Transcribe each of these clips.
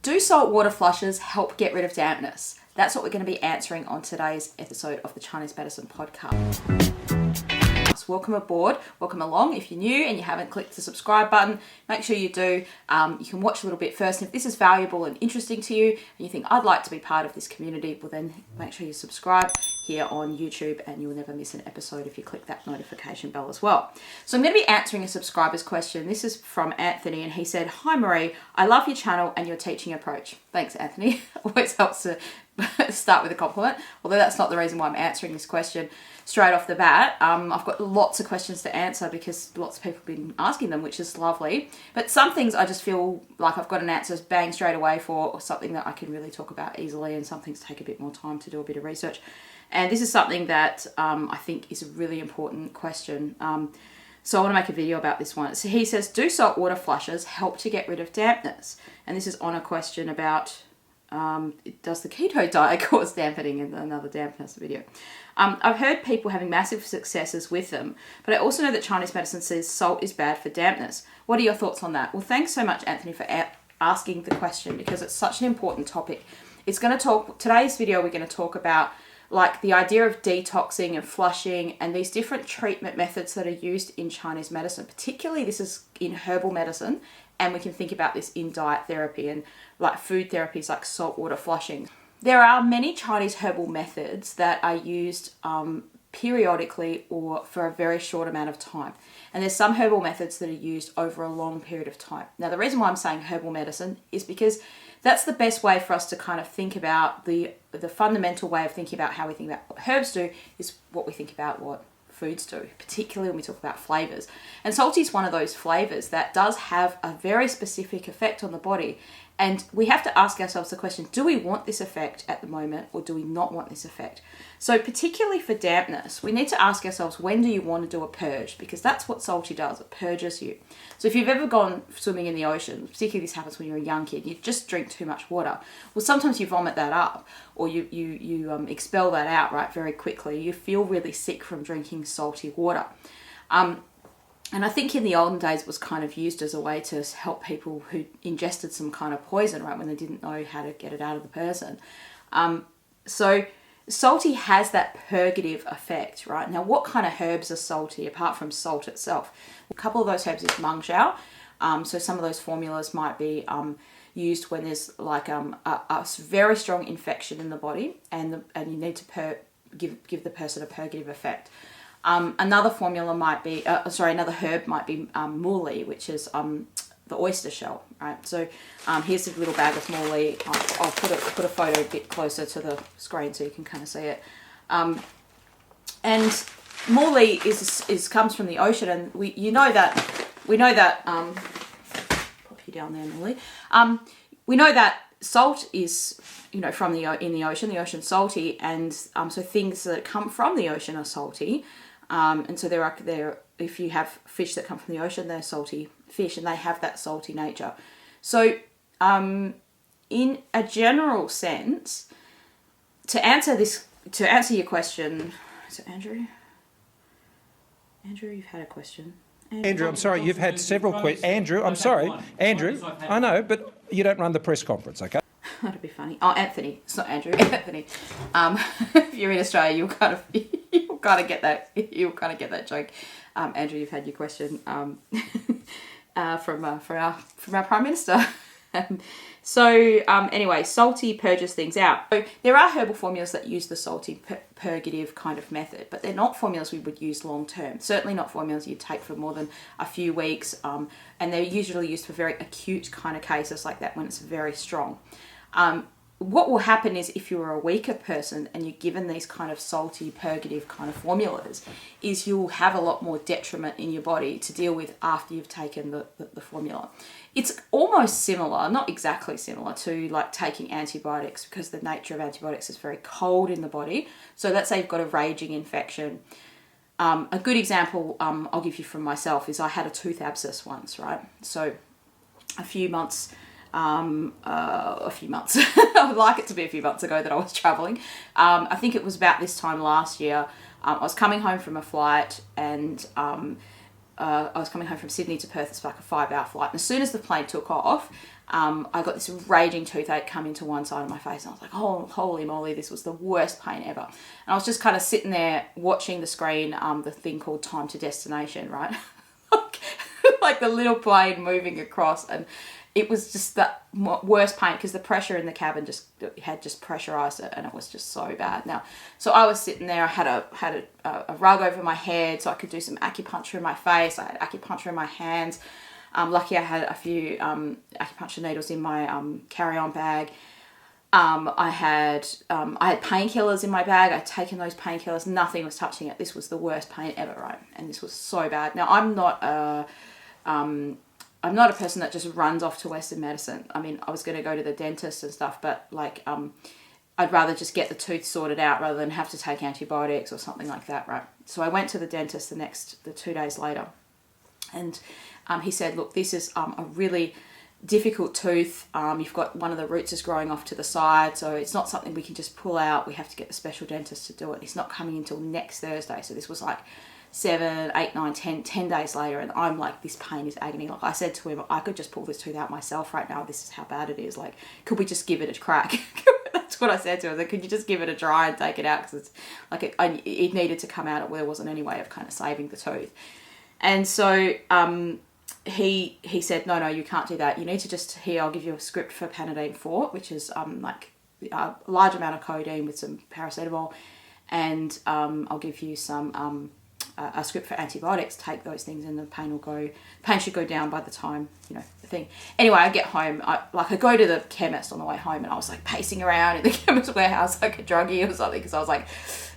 Do saltwater flushes help get rid of dampness? That's what we're going to be answering on today's episode of the Chinese Medicine Podcast. Welcome aboard, welcome along. If you're new and you haven't clicked the subscribe button, make sure you do. You can watch a little bit first, and if this is valuable and interesting to you and you think I'd like to be part of this community, well then make sure you subscribe here on YouTube and you'll never miss an episode if you click that notification bell as well. So I'm going to be answering a subscriber's question. This is from Anthony, and he said, "Hi Marie, I love your channel and your teaching approach." Thanks, Anthony. Always helps to start with a compliment, although that's not the reason why I'm answering this question straight off the bat. I've got lots of questions to answer because lots of people have been asking them, which is lovely. But some things I just feel like I've got an answer bang straight away for, or something that I can really talk about easily, and some things take a bit more time to do a bit of research. And this is something that I think is a really important question. So I want to make a video about this one. So he says, do saltwater flushes help to get rid of dampness? And this is on a question about, does the keto diet cause dampening, in another dampness video. I've heard people having massive successes with them, but I also know that Chinese medicine says salt is bad for dampness. What are your thoughts on that? Well, thanks so much, Anthony, for asking the question, because it's such an important topic. Today's video, we're going to talk about like the idea of detoxing and flushing and these different treatment methods that are used in Chinese medicine. Particularly this is in herbal medicine, and we can think about this in diet therapy and like food therapies like saltwater flushing. There are many Chinese herbal methods that are used periodically or for a very short amount of time. And there's some herbal methods that are used over a long period of time. Now, the reason why I'm saying herbal medicine is because that's the best way for us to kind of think about the fundamental way of thinking about how we think about what herbs do is what we think about what foods do, particularly when we talk about flavors. And salty is one of those flavors that does have a very specific effect on the body. And we have to ask ourselves the question, do we want this effect at the moment or do we not want this effect? So particularly for dampness, we need to ask ourselves, when do you want to do a purge? Because that's what salty does, it purges you. So if you've ever gone swimming in the ocean, particularly this happens when you're a young kid, you just drink too much water. Well, sometimes you vomit that up or you expel that out, right, very quickly. You feel really sick from drinking salty water. And I think in the olden days it was kind of used as a way to help people who ingested some kind of poison, right, when they didn't know how to get it out of the person. So salty has that purgative effect, right? Now, what kind of herbs are salty apart from salt itself? A couple of those herbs is meng xiao. So some of those formulas might be used when there's like a very strong infection in the body and you need to give the person a purgative effect. Another formula might be, another herb might be muli, which is the oyster shell, right? So here's a little bag of muli. I'll put a photo a bit closer to the screen so you can kind of see it. And muli comes from the ocean, and we know that pop you down there, muli. We know that salt is, in the ocean's salty, and so things that come from the ocean are salty. And so if you have fish that come from the ocean, they're salty fish and they have that salty nature. So in a general sense, to answer your question, so Andrew, you've had a question. Andrew, I'm sorry, you've had several questions. Andrew, I'm sorry. Andrew, I know, but you don't run the press conference, okay? That'd be funny. Oh, Anthony. It's not Andrew. Anthony. If you're in Australia, you'll kind of get that. You'll kind of get that joke. Andrew, you've had your question from our Prime Minister. Anyway, salty purges things out. So there are herbal formulas that use the salty purgative kind of method, but they're not formulas we would use long term. Certainly not formulas you'd take for more than a few weeks. And they're usually used for very acute kind of cases like that when it's very strong. What will happen is if you're a weaker person and you're given these kind of salty purgative kind of formulas, is you'll have a lot more detriment in your body to deal with after you've taken the formula. It's almost similar, not exactly similar, to like taking antibiotics, because the nature of antibiotics is very cold in the body. So let's say you've got a raging infection. A good example I'll give you from myself is I had a tooth abscess once, right? So a few months I would like it to be a few months ago that I was traveling. I think it was about this time last year. I was coming home from a flight, and I was coming home from Sydney to Perth. It's like a 5-hour flight. And as soon as the plane took off, I got this raging toothache coming to one side of my face, and I was like, oh, holy moly, this was the worst pain ever. And I was just kind of sitting there watching the screen, the thing called Time to Destination, right? Like the little plane moving across, and it was just the worst pain because the pressure in the cabin had pressurized it, and it was just so bad. Now, so I was sitting there. I had a rug over my head so I could do some acupuncture in my face. I had acupuncture in my hands. Lucky I had a few acupuncture needles in my carry-on bag. I had painkillers in my bag. I'd taken those painkillers. Nothing was touching it. This was the worst pain ever, right? And this was so bad. Now, I'm not a person that just runs off to Western medicine. I mean, I was going to go to the dentist and stuff, but like, I'd rather just get the tooth sorted out rather than have to take antibiotics or something like that, right? So I went to the dentist the 2 days later, and he said, look, this is a really difficult tooth. You've got one of the roots is growing off to the side, so it's not something we can just pull out. We have to get the special dentist to do it. It's not coming until next Thursday. So this was like 7, 8, 9, 10 days later, and I'm like, this pain is agony. Like I said to him, I could just pull this tooth out myself right now. This is how bad it is. Like, could we just give it a crack? That's what I said to him. I said, could you just give it a try and take it out? Because it's like it needed to come out. There wasn't any way of kind of saving the tooth. And so he said, no, you can't do that. You need to just, here, I'll give you a script for Panadeine Forte, which is like a large amount of codeine with some paracetamol, and I'll give you some a script for antibiotics. Take those things and the pain should go down by the time, the thing. Anyway, I get home, I go to the chemist on the way home, and I was like pacing around in the chemist warehouse like a druggie or something, because I was like,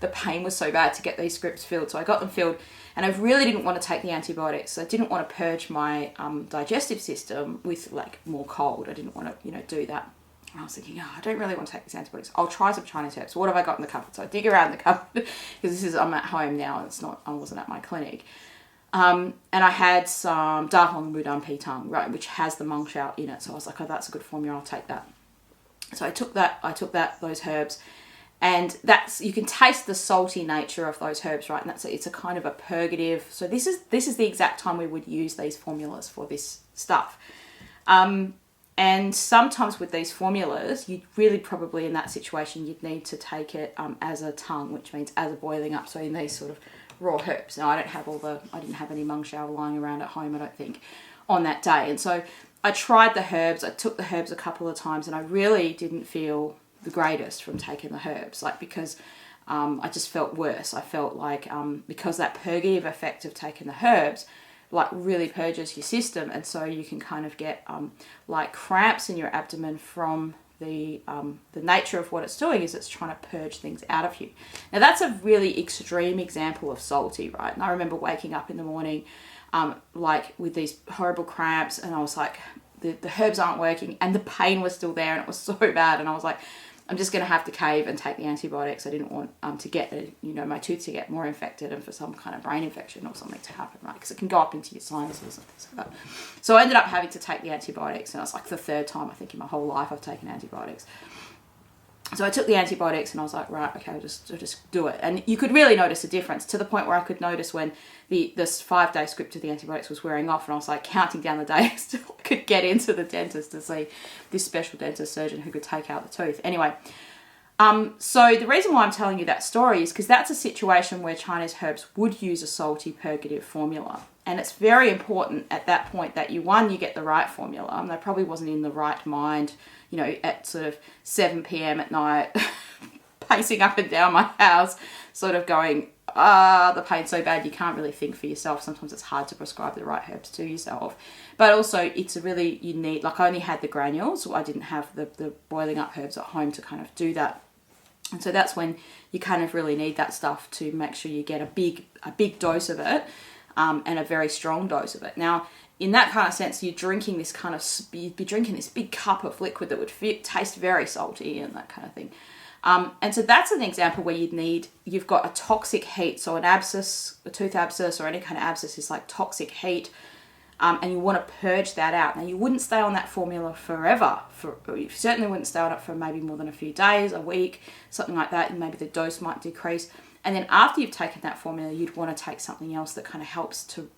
the pain was so bad to get these scripts filled. So I got them filled, and I really didn't want to take the antibiotics. I didn't want to purge my digestive system with like more cold. I didn't want to, do that. And I was thinking, I don't really want to take these antibiotics. I'll try some Chinese herbs. What have I got in the cupboard? So I dig around the cupboard, because I'm at home now. I wasn't at my clinic. And I had some Dahong Wudang Pitang, right, which has the Meng Shao in it. So I was like, oh, that's a good formula. I'll take that. So I took those herbs. And you can taste the salty nature of those herbs, right? And it's a kind of a purgative. So this is the exact time we would use these formulas for this stuff. And sometimes with these formulas, you really probably in that situation, you'd need to take it as a tongue, which means as a boiling up. So in these sort of raw herbs. Now I didn't have any Meng Shao lying around at home, I don't think, on that day. And so I tried the herbs. I took the herbs a couple of times, and I really didn't feel the greatest from taking the herbs, because I just felt worse. I felt like because that purgative effect of taking the herbs like really purges your system, and so you can kind of get like cramps in your abdomen from the nature of what it's doing is it's trying to purge things out of you. Now that's a really extreme example of salty, right? And I remember waking up in the morning like with these horrible cramps, and I was like, the herbs aren't working, and the pain was still there, and it was so bad, and I was like, I'm just going to have to cave and take the antibiotics. I didn't want to get my tooth to get more infected and for some kind of brain infection or something to happen, right? Because it can go up into your sinuses and things like that. So I ended up having to take the antibiotics, and it was like the third time I think in my whole life I've taken antibiotics. So I took the antibiotics, and I was like, right, okay, I'll just do it. And you could really notice a difference, to the point where I could notice when this 5-day script of the antibiotics was wearing off, and I was like counting down the days till I could get into the dentist to see this special dentist surgeon who could take out the tooth. Anyway, so the reason why I'm telling you that story is because that's a situation where Chinese herbs would use a salty purgative formula. And it's very important at that point that you get the right formula. I probably wasn't in the right mind, at sort of 7 p.m. at night, pacing up and down my house, sort of going, the pain's so bad you can't really think for yourself. Sometimes it's hard to prescribe the right herbs to yourself. But also it's you need, like I only had the granules, so I didn't have the boiling up herbs at home to kind of do that. And so that's when you kind of really need that stuff to make sure you get a big dose of it, and a very strong dose of it. Now, in that kind of sense, you'd be drinking this big cup of liquid that would taste very salty and that kind of thing. And so that's an example where you've got a toxic heat. So an abscess, a tooth abscess or any kind of abscess is like toxic heat. And you want to purge that out. Now, you wouldn't stay on that formula forever. You certainly wouldn't stay on it for maybe more than a few days, a week, something like that. And maybe the dose might decrease. And then after you've taken that formula, you'd want to take something else that kind of helps to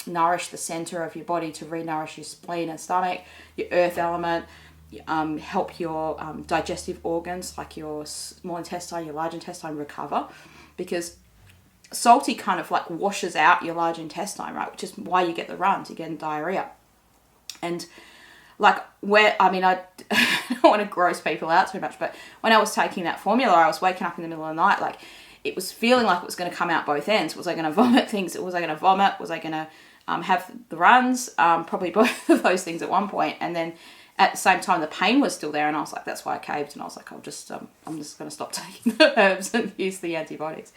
nourish the center of your body, to re-nourish your spleen and stomach, your earth element, help your digestive organs like your small intestine, your large intestine recover, because salty kind of like washes out your large intestine, right? Which is why you get the runs, you get diarrhea. And like I don't want to gross people out too much, but when I was taking that formula, I was waking up in the middle of the night, like it was feeling like it was going to come out both ends. Was I going to vomit things? Was I going to vomit? Was I going to have the runs? Probably both of those things at one point. And then at the same time, the pain was still there, and I was like, that's why I caved. And I was like, I'm just going to stop taking the herbs and use the antibiotics.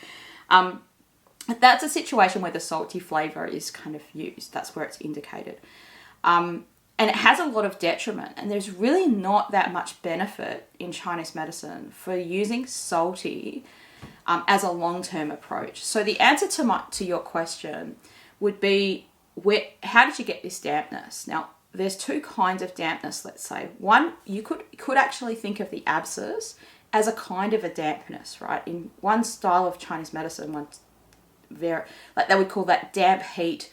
That's a situation where the salty flavour is kind of used. That's where it's indicated. And it has a lot of detriment, and there's really not that much benefit in Chinese medicine for using salty as a long-term approach. So the answer to your question would be, how did you get this dampness? Now, there's two kinds of dampness, let's say. One, you could actually think of the abscess as a kind of a dampness, right? In one style of Chinese medicine, they would call that damp heat,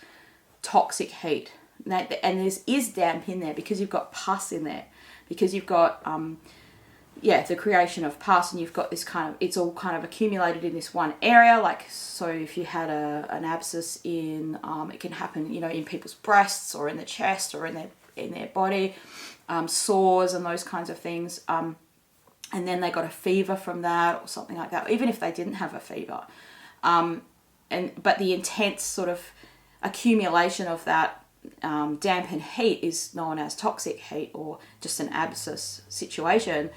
toxic heat. And there is damp in there because you've got pus in there, because you've got the creation of pus, and you've got this kind of, it's all kind of accumulated in this one area. Like, so if you had an abscess in, it can happen, in people's breasts or in the chest or in their body, sores and those kinds of things. And then they got a fever from that or something like that, even if they didn't have a fever. But the intense sort of accumulation of that dampened heat is known as toxic heat, or just an abscess situation.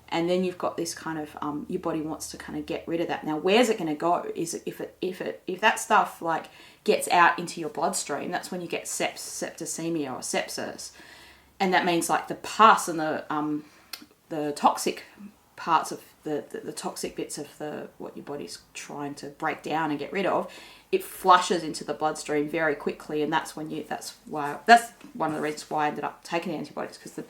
And then you've got this kind of your body wants to kind of get rid of that. Now, where's it going to go? Is if that stuff like gets out into your bloodstream, that's when you get septicemia or sepsis, and that means like the pus and the toxic parts of the toxic bits of what your body's trying to break down and get rid of, it flushes into the bloodstream very quickly, and that's one of the reasons why I ended up taking antibiotics, because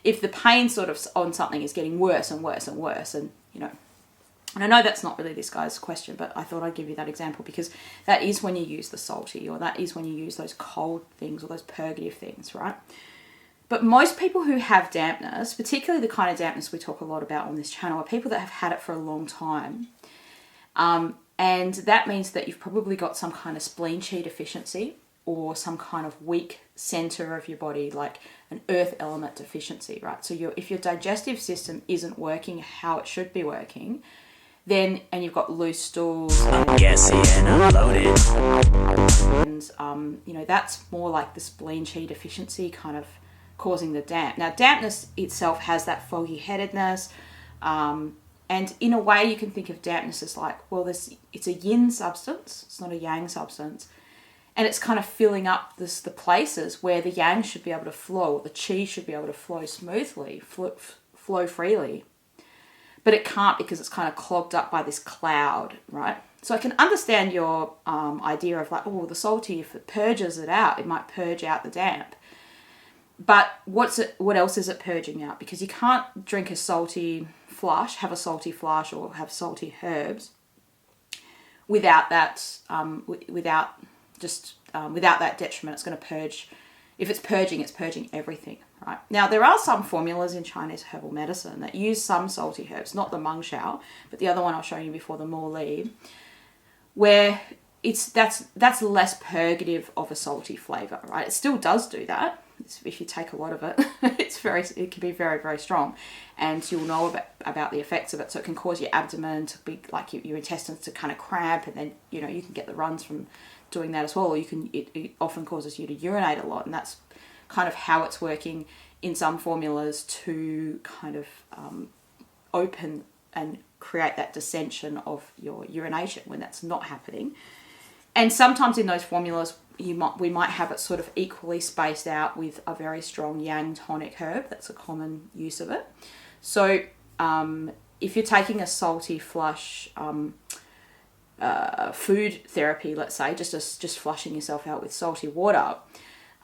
if the pain sort of on something is getting worse and worse and worse, and and I know that's not really this guy's question, but I thought I'd give you that example, because that is when you use the salty, or that is when you use those cold things or those purgative things, right? But most people who have dampness, particularly the kind of dampness we talk a lot about on this channel, are people that have had it for a long time. And that means that you've probably got some kind of spleen qi deficiency, or some kind of weak center of your body, like an earth element deficiency, right? So if your digestive system isn't working how it should be working, and you've got loose stools, I'm gassy and unloaded, and that's more like the spleen qi deficiency kind of causing the damp. Now, dampness itself has that foggy headedness, and in a way you can think of dampness as like, well, it's a yin substance, it's not a yang substance, and it's kind of filling up the places where the yang should be able to flow, or the qi should be able to flow smoothly, flow freely, but it can't, because it's kind of clogged up by this cloud, right? So I can understand your idea of like, oh, the salty, if it purges it out, it might purge out the damp. But what else is it purging out? Because you can't drink a salty flush, have a salty flush, or have salty herbs without that, without that detriment. It's going to purge. If it's purging everything, right? Now, there are some formulas in Chinese herbal medicine that use some salty herbs, not the meng xiao, but the other one I'll show you before, the mo li, where that's less purgative of a salty flavour, right? It still does do that. If you take a lot of it, it can be very, very strong, and you'll know about the effects of it. So it can cause your abdomen to be like your intestines to kind of cramp, and then you can get the runs from doing that as well. Or it often causes you to urinate a lot, and that's kind of how it's working in some formulas to kind of open and create that dissension of your urination when that's not happening. And sometimes in those formulas, we might have it sort of equally spaced out with a very strong yang tonic herb. That's a common use of it. So if you're taking a salty flush food therapy, let's say, just flushing yourself out with salty water,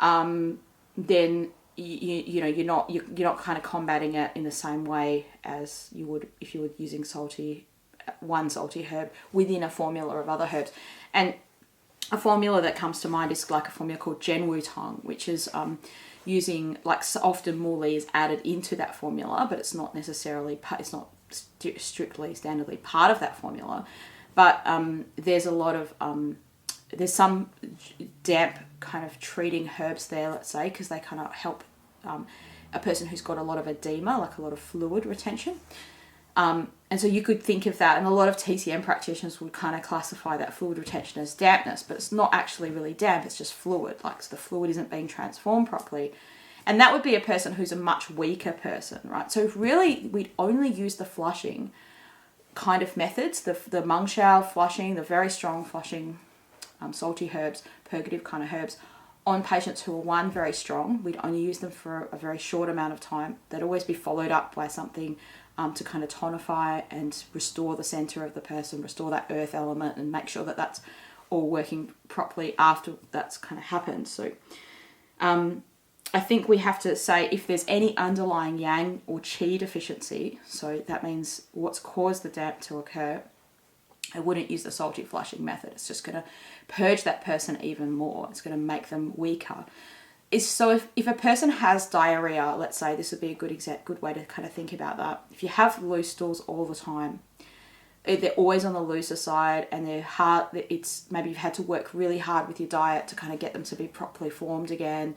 then you're not kind of combating it in the same way as you would if you were using salty one salty herb within a formula of other herbs. And a formula that comes to mind is like a formula called Gen Wu Tong, which is using, like, often Muli is added into that formula, but it's not necessarily, it's not strictly, standardly part of that formula. But there's a lot of, there's some damp kind of treating herbs there, let's say, because they kind of help a person who's got a lot of edema, like a lot of fluid retention. And so you could think of that, and a lot of TCM practitioners would kind of classify that fluid retention as dampness, but it's not actually really damp, it's just fluid, like, so the fluid isn't being transformed properly. And that would be a person who's a much weaker person, right? So if really we'd only use the flushing kind of methods, the Meng Shao flushing, the very strong flushing salty herbs, purgative kind of herbs, on patients who are, one, very strong, we'd only use them for a very short amount of time. They'd always be followed up by something to kind of tonify and restore the center of the person, restore that earth element, and make sure that that's all working properly after that's kind of happened. So I think we have to say, if there's any underlying yang or qi deficiency, so that means what's caused the damp to occur, I wouldn't use the salty flushing method. It's just going to purge that person even more. It's going to make them weaker. So if a person has diarrhea, let's say, this would be a good way to kind of think about that. If you have loose stools all the time, they're always on the looser side, and they're hard, it's maybe you've had to work really hard with your diet to kind of get them to be properly formed again.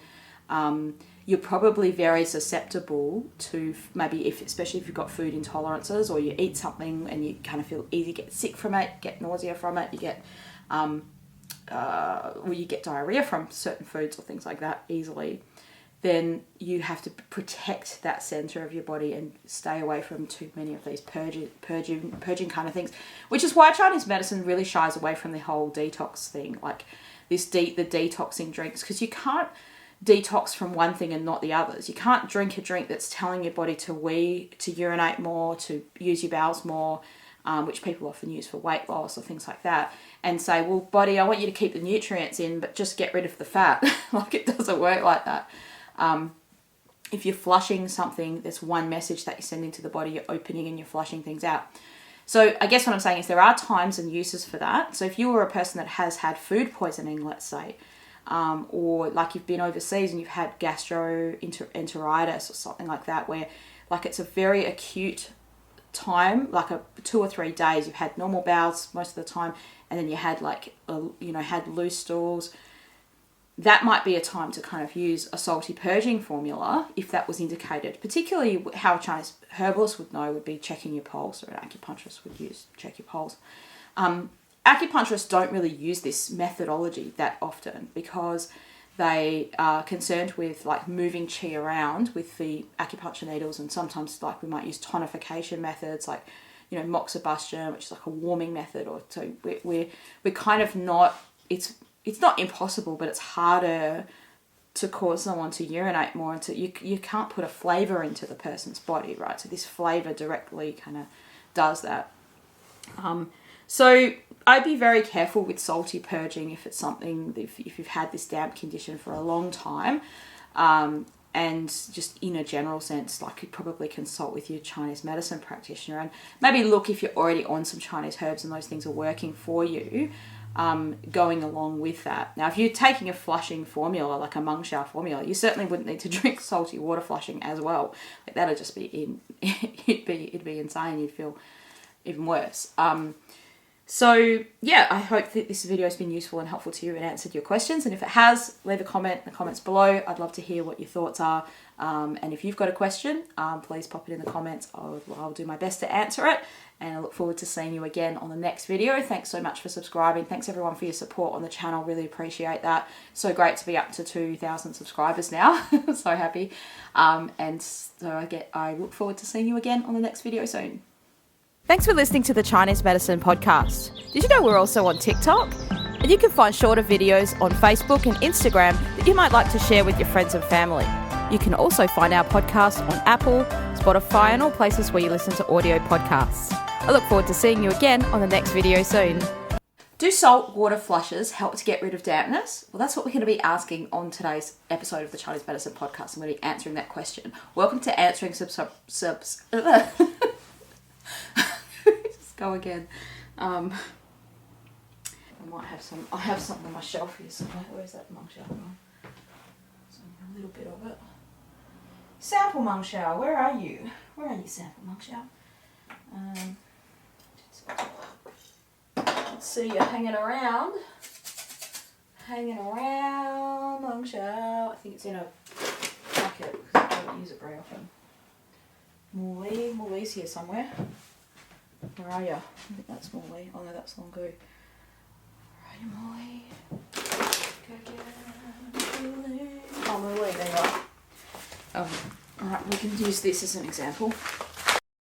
You're probably very susceptible to, maybe especially if you've got food intolerances, or you eat something and you kind of feel easy, get sick from it, get nausea from it, you get you get diarrhea from certain foods or things like that easily, then you have to protect that center of your body and stay away from too many of these purging kind of things, which is why Chinese medicine really shies away from the whole detox thing, like the detoxing drinks, because you can't detox from one thing and not the others. You can't drink a drink that's telling your body to urinate more, to use your bowels more, which people often use for weight loss or things like that, and say, well, body, I want you to keep the nutrients in, but just get rid of the fat. Like, it doesn't work like that. If you're flushing something, there's one message that you're sending to the body, you're opening and you're flushing things out. So I guess what I'm saying is there are times and uses for that. So if you were a person that has had food poisoning, let's say, or like you've been overseas and you've had gastroenteritis or something like that, where like it's a very acute time, like 2 or 3 days, you've had normal bowels most of the time, and then you had had loose stools, that might be a time to kind of use a salty purging formula if that was indicated. Particularly how a Chinese herbalist would know would be checking your pulse, or an acupuncturist would check your pulse. Acupuncturists don't really use this methodology that often because they are concerned with like moving qi around with the acupuncture needles, and sometimes like we might use tonification methods like, moxibustion, which is like a warming method, or so we're kind of not, it's not impossible, but it's harder to cause someone to urinate more, and you can't put a flavour into the person's body, right? So this flavour directly kind of does that. So I'd be very careful with salty purging if it's something, if you've had this damp condition for a long time, and just in a general sense, like you'd probably consult with your Chinese medicine practitioner and maybe look if you're already on some Chinese herbs and those things are working for you, going along with that. Now, if you're taking a flushing formula, like a Meng Shao formula, you certainly wouldn't need to drink salty water flushing as well. Like that'd just be it'd be insane. You'd feel even worse. So yeah, I hope that this video has been useful and helpful to you and answered your questions. And if it has, leave a comment in the comments below. I'd love to hear what your thoughts are. And if you've got a question, please pop it in the comments. I'll do my best to answer it. And I look forward to seeing you again on the next video. Thanks so much for subscribing. Thanks everyone for your support on the channel. Really appreciate that. So great to be up to 2,000 subscribers now. So happy. And so I look forward to seeing you again on the next video soon. Thanks for listening to the Chinese Medicine Podcast. Did you know we're also on TikTok? And you can find shorter videos on Facebook and Instagram that you might like to share with your friends and family. You can also find our podcast on Apple, Spotify, and all places where you listen to audio podcasts. I look forward to seeing you again on the next video soon. Do salt water flushes help to get rid of dampness? Well, that's what we're going to be asking on today's episode of the Chinese Medicine Podcast. I'm going to be answering that question. Welcome to Answering Go again. I might have some. I have something on my shelf here somewhere. Where's that monk shell gone? So a little bit of it. Sample monk shell, where are you? Where are you, sample monk shell? Let's see you hanging around. Hanging around, monk shell. I think it's in a bucket because I don't use it very often. Morley's here somewhere. Where are you? I think that's Morley. Oh no, that's Longu. Where are you, Morley? Go get Morley. Oh, Morley, there you are. Alright, we can use this as an example.